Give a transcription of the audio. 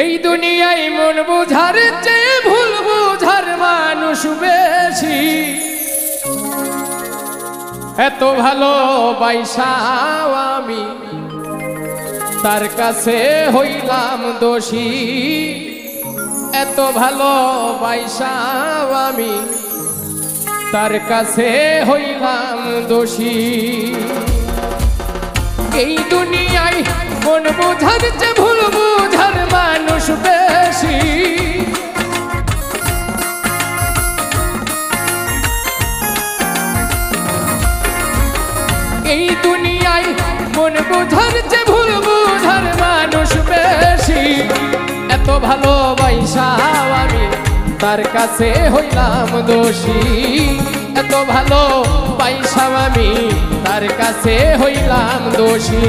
এই দুনিয়ায় মন বুঝার চেয়ে ভুল বুঝার মানুষ বেশি। এত ভালোবাসাও আমি তার কাছে হইলাম দোষী। এত ভালোবাসাও আমি তার কাছে হইলাম দোষী। এই দুনিয়ায় মন বুঝার চেয়ে ভুল বুঝার মানুষ বেশি। এই দুনিয়ায় মন বুঝার চেয়ে ভুল বুঝার মানুষ বেশি। এত ভালোবাসাও আমি তার কাছে হইলাম দোষী। এত ভালোবাসাও আমি তার কাছে হইলাম দোষী।